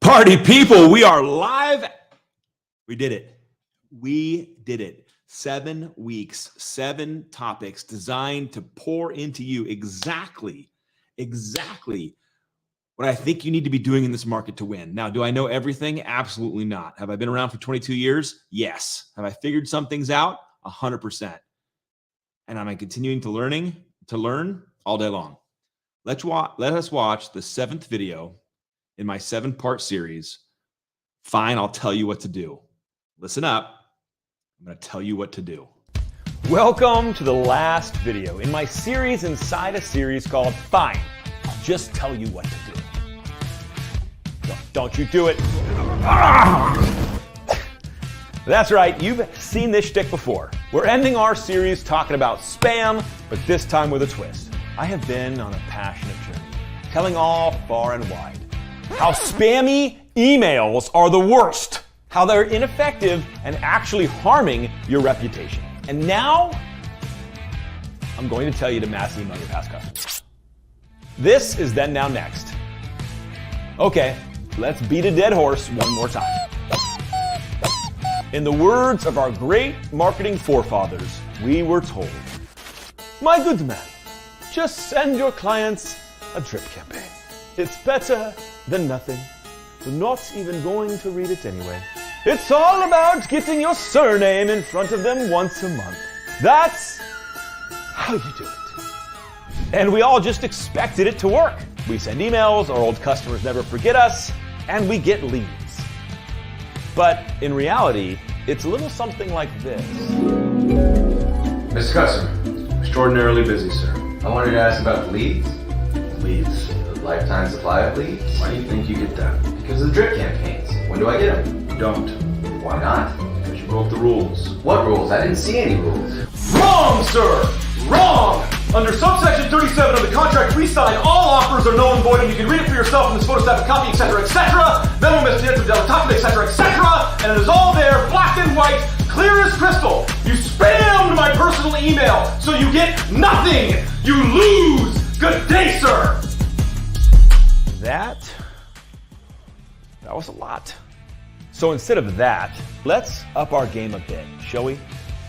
Party people, we are live. We did it. We did it. 7 weeks, 7 topics designed to pour into you exactly what I think you need to be doing in this market to win. Now, do I know everything? Absolutely not. Have I been around for 22 years? Yes. Have I figured some things out? 100%. And am I continuing to learn all day long? Let us watch the 7th video in my 7-part series. Fine, I'll tell you what to do. Listen up. I'm going to tell you what to do. Welcome to the last video in my series inside a series called Fine, I'll Just Tell You What to Do. Don't you do it. That's right, you've seen this shtick before. We're ending our series talking about spam, but this time with a twist. I have been on a passionate journey, telling all far and wide how spammy emails are the worst, how they're ineffective and actually harming your reputation. And now, I'm going to tell you to mass email your past customers. This is Then Now Next. Okay, let's beat a dead horse one more time. In the words of our great marketing forefathers, we were told, "My good man, just send your clients a drip campaign. It's better than nothing. They're not even going to read it anyway. It's all about getting your surname in front of them once a month. That's how you do it." And we all just expected it to work. We send emails, our old customers never forget us, and we get leads. But in reality, it's a little something like this. Mr. Customer, extraordinarily busy, sir. I wanted to ask about the leads. Leads? The lifetime supply of leads? Why do you think you get that? Because of the drip campaigns. When do I get them? You don't. Why not? Because you broke the rules. What rules? I didn't see any rules. Wrong, sir! Wrong! Under subsection 37 of the contract we sign, all offers are null and void, and you can read it for yourself in this photostatic copy, etc., etc. Memo messages, etc., etc. And it is all there, black and white, clear as crystal. You spammed my personal email, so you get nothing. You lose. Good day, sir. That was a lot. So instead of that, let's up our game a bit, shall we?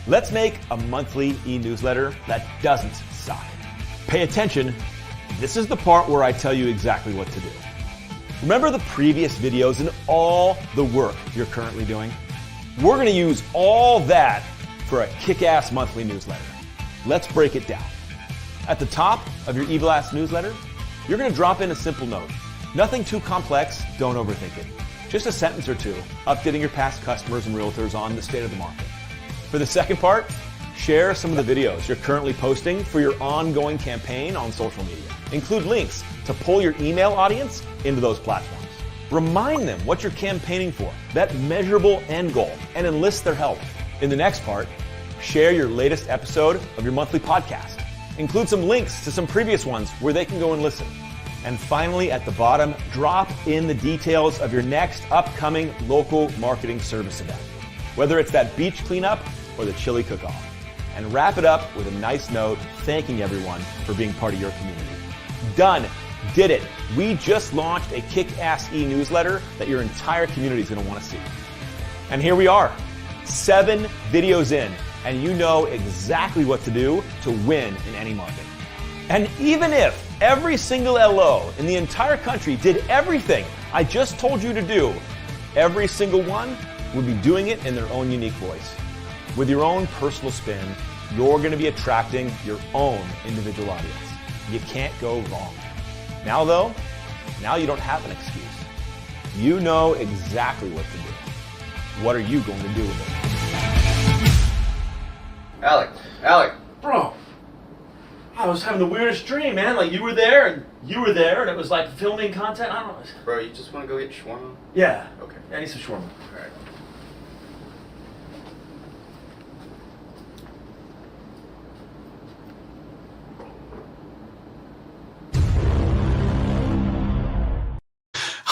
Let's make a monthly e-newsletter that doesn't suck. Pay attention. This is the part where I tell you exactly what to do. Remember the previous videos and all the work you're currently doing? We're going to use all that for a kick-ass monthly newsletter. Let's break it down. At the top of your eBlast newsletter, you're going to drop in a simple note. Nothing too complex, don't overthink it. Just a sentence or two, updating your past customers and realtors on the state of the market. For the second part, share some of the videos you're currently posting for your ongoing campaign on social media. Include links to pull your email audience into those platforms. Remind them what you're campaigning for, that measurable end goal, and enlist their help. In the next part, share your latest episode of your monthly podcast. Include some links to some previous ones where they can go and listen. And finally, at the bottom, drop in the details of your next upcoming local marketing service event, whether it's that beach cleanup or the chili cook-off. And wrap it up with a nice note thanking everyone for being part of your community. Done. Did it. We just launched a kick-ass e-newsletter that your entire community is going to want to see. And here we are, 7 videos in, and you know exactly what to do to win in any market. And even if every single LO in the entire country did everything I just told you to do, every single one would be doing it in their own unique voice. With your own personal spin, you're going to be attracting your own individual audience. You can't go wrong. Now though, now you don't have an excuse. You know exactly what to do. What are you going to do with it? Alec. Bro, I was having the weirdest dream, man. Like you were there, and it was like filming content. I don't know. Bro, you just want to go get shawarma? Yeah. Okay. I need some shawarma.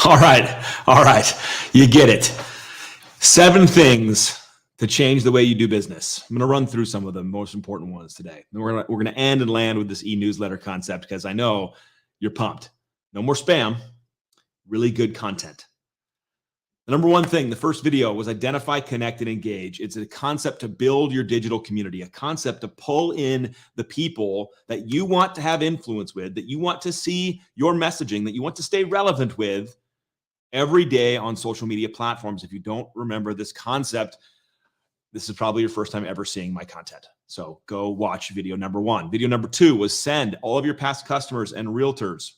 All right. All right. You get it. 7 things to change the way you do business. I'm going to run through some of the most important ones today. And we're going to end and land with this e-newsletter concept because I know you're pumped. No more spam, really good content. The number one thing, the first video, was identify, connect, and engage. It's a concept to build your digital community, a concept to pull in the people that you want to have influence with, that you want to see your messaging, that you want to stay relevant with every day on social media platforms. If you don't remember this concept, this is probably your first time ever seeing my content. So go watch video number one. Video number two was send all of your past customers and realtors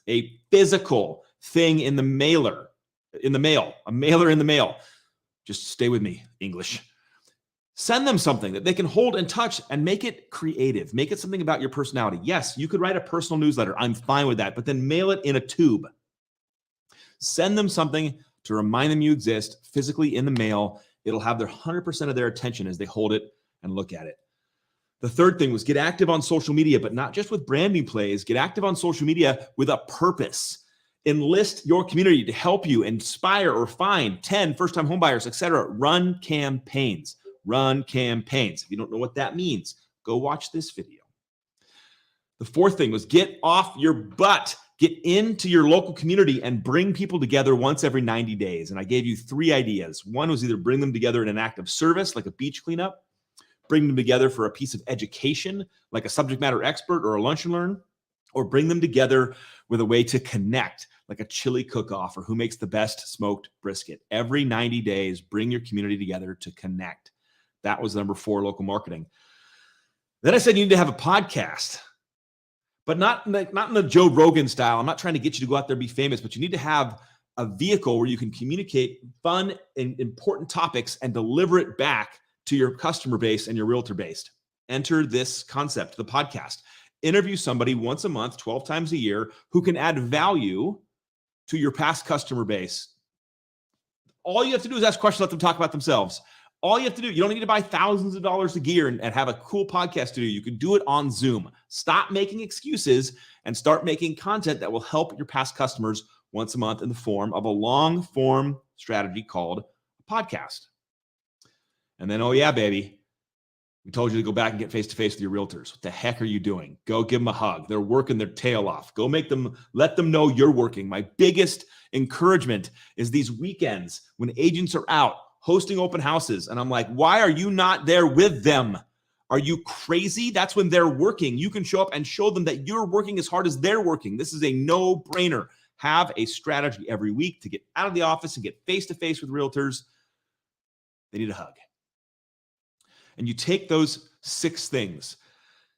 a physical thing in the mailer. A mailer in the mail. Just stay with me, English. Send them something that they can hold and touch and make it creative. Make it something about your personality. Yes, you could write a personal newsletter. I'm fine with that, but then mail it in a tube. Send them something to remind them you exist physically in the mail. It'll have their 100% of their attention as they hold it and look at it. The third thing was get active on social media, but not just with branding plays. Get active on social media with a purpose. Enlist your community to help you inspire or find 10 first-time homebuyers, etc. Run campaigns. Run campaigns. If you don't know what that means, go watch this video. The fourth thing was get off your butt. Get into your local community and bring people together once every 90 days. And I gave you 3 ideas. One was either bring them together in an act of service, like a beach cleanup, bring them together for a piece of education, like a subject matter expert or a lunch and learn, or bring them together with a way to connect, like a chili cook-off or who makes the best smoked brisket. Every 90 days, bring your community together to connect. That was number 4, local marketing. Then I said you need to have a podcast, but not in the Joe Rogan style. I'm not trying to get you to go out there and be famous, but you need to have a vehicle where you can communicate fun and important topics and deliver it back to your customer base and your realtor base. Enter this concept, the podcast. Interview somebody once a month, 12 times a year, who can add value to your past customer base. All you have to do is ask questions, let them talk about themselves. All you have to do, you don't need to buy thousands of dollars of gear and have a cool podcast studio. You can do it on Zoom. Stop making excuses and start making content that will help your past customers once a month in the form of a long form strategy called a podcast. And then, oh yeah, baby, we told you to go back and get face-to-face with your realtors. What the heck are you doing? Go give them a hug. They're working their tail off. Go let them know you're working. My biggest encouragement is these weekends when agents are out hosting open houses. And I'm like, why are you not there with them? Are you crazy? That's when they're working. You can show up and show them that you're working as hard as they're working. This is a no-brainer. Have a strategy every week to get out of the office and get face-to-face with realtors. They need a hug. And you take those 6 things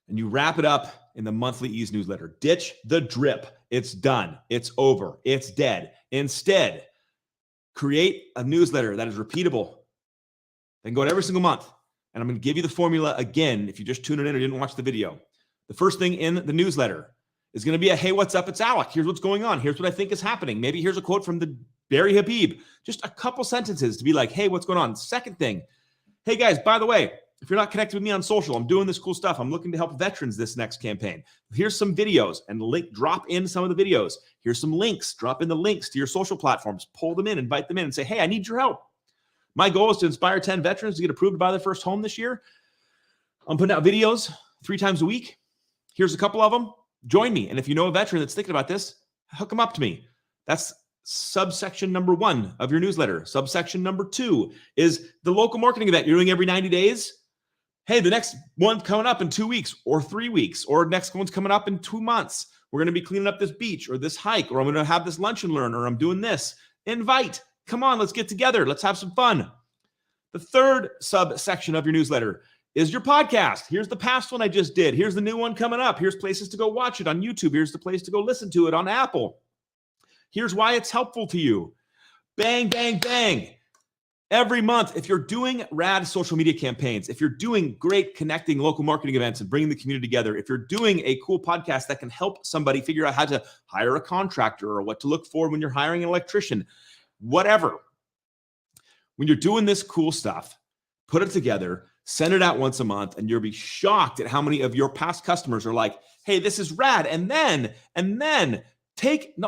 and you wrap it up in the monthly Ease newsletter. Ditch the drip. It's done. It's over. It's dead. Instead, create a newsletter that is repeatable. Then go out every single month. And I'm going to give you the formula again if you just tuned in or didn't watch the video. The first thing in the newsletter is going to be a, hey, what's up? It's Alec. Here's what's going on. Here's what I think is happening. Maybe here's a quote from the Barry Habib. Just a couple sentences to be like, hey, what's going on? Second thing, hey guys, by the way, if you're not connected with me on social, I'm doing this cool stuff. I'm looking to help veterans this next campaign. Here's some videos and drop in some of the videos. Here's some links. Drop in the links to your social platforms. Pull them in, invite them in and say, hey, I need your help. My goal is to inspire 10 veterans to get approved to buy their first home this year. I'm putting out videos 3 times a week. Here's a couple of them. Join me. And if you know a veteran that's thinking about this, hook them up to me. That's subsection number 1 of your newsletter. Subsection number 2 is the local marketing event you're doing every 90 days. Hey, the next one's coming up in 2 weeks or 3 weeks, or next one's coming up in 2 months. We're going to be cleaning up this beach or this hike, or I'm going to have this lunch and learn, or I'm doing this. Invite. Come on, let's get together. Let's have some fun. The third subsection of your newsletter is your podcast. Here's the past one I just did. Here's the new one coming up. Here's places to go watch it on YouTube. Here's the place to go listen to it on Apple. Here's why it's helpful to you. Bang, bang, bang. Every month, if you're doing rad social media campaigns, if you're doing great connecting local marketing events and bringing the community together, if you're doing a cool podcast that can help somebody figure out how to hire a contractor or what to look for when you're hiring an electrician, whatever. When you're doing this cool stuff, put it together, send it out once a month, and you'll be shocked at how many of your past customers are like, hey, this is rad. And then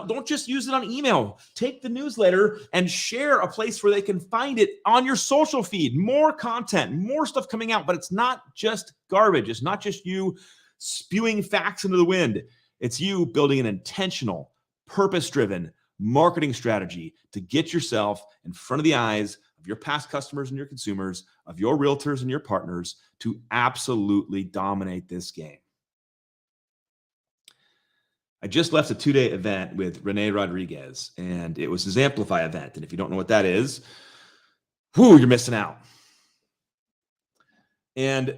don't just use it on email. Take the newsletter and share a place where they can find it on your social feed. More content, more stuff coming out, but it's not just garbage. It's not just you spewing facts into the wind. It's you building an intentional, purpose-driven, marketing strategy to get yourself in front of the eyes of your past customers and your consumers, of your realtors and your partners to absolutely dominate this game. I just left a 2-day event with Rene Rodriguez, and it was his Amplify event. And if you don't know what that is, you're missing out. And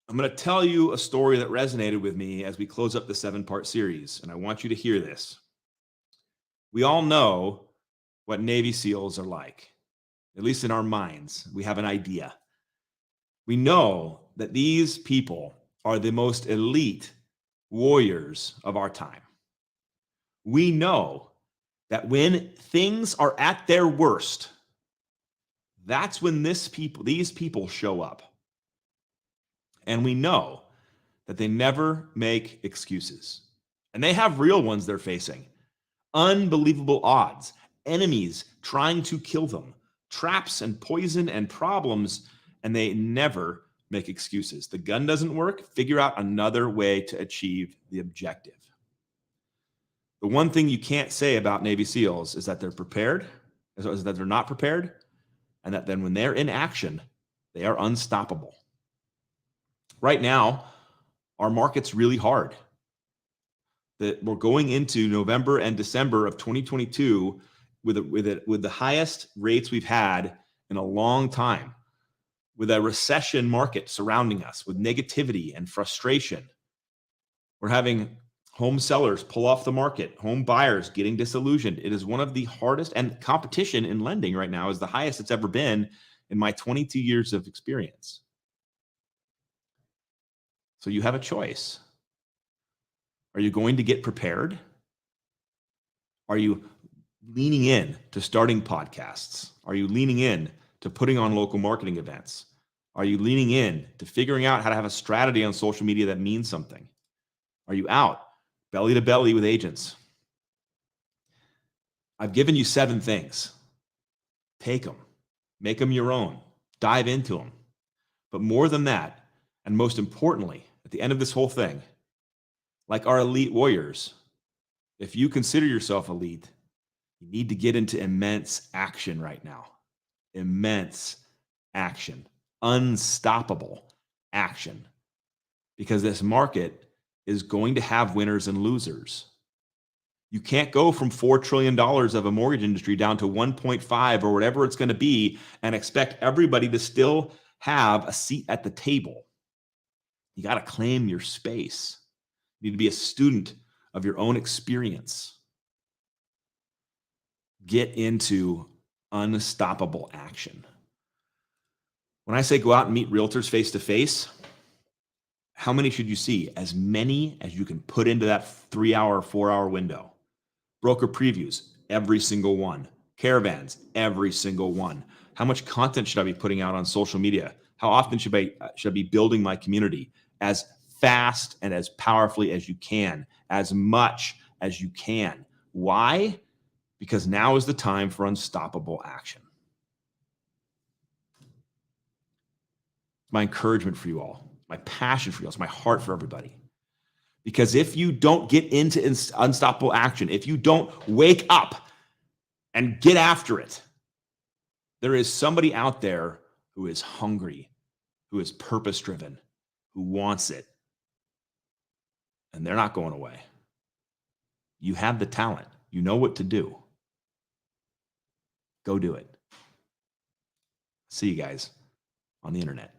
I'm going to tell you a story that resonated with me as we close up the 7-part series, and I want you to hear this. We all know what Navy SEALs are like, at least in our minds. We have an idea. We know that these people are the most elite warriors of our time. We know that when things are at their worst, that's when these people show up. And we know that they never make excuses. And they have real ones they're facing. Unbelievable odds, enemies trying to kill them, traps and poison and problems, and they never make excuses. The gun doesn't work, figure out another way to achieve the objective. The one thing you can't say about Navy SEALs is that they're prepared, is that they're not prepared, and that then when they're in action, they are unstoppable. Right now, our market's really hard. That we're going into November and December of 2022 with the highest rates we've had in a long time, with a recession market surrounding us, with negativity and frustration. We're having home sellers pull off the market, home buyers getting disillusioned. It is one of the hardest, and competition in lending right now is the highest it's ever been in my 22 years of experience. So you have a choice. Are you going to get prepared? Are you leaning in to starting podcasts? Are you leaning in to putting on local marketing events? Are you leaning in to figuring out how to have a strategy on social media that means something? Are you out belly to belly with agents? I've given you 7 things. Take them, make them your own, dive into them. But more than that, and most importantly, at the end of this whole thing, like our elite warriors, if you consider yourself elite, you need to get into immense action right now. Immense action, unstoppable action, because this market is going to have winners and losers. You can't go from $4 trillion of a mortgage industry down to 1.5 or whatever it's going to be and expect everybody to still have a seat at the table. You got to claim your space. You need to be a student of your own experience. Get into unstoppable action. When I say go out and meet realtors face to face, how many should you see? As many as you can put into that 3-hour, 4-hour window. Broker previews, every single one. Caravans, every single one. How much content should I be putting out on social media? How often should I be building my community? As fast and as powerfully as you can, as much as you can. Why? Because now is the time for unstoppable action. My encouragement for you all, my passion for you all, it's my heart for everybody. Because if you don't get into unstoppable action, if you don't wake up and get after it, there is somebody out there who is hungry, who is purpose-driven, who wants it. And they're not going away. You have the talent. You know what to do. Go do it. See you guys on the internet.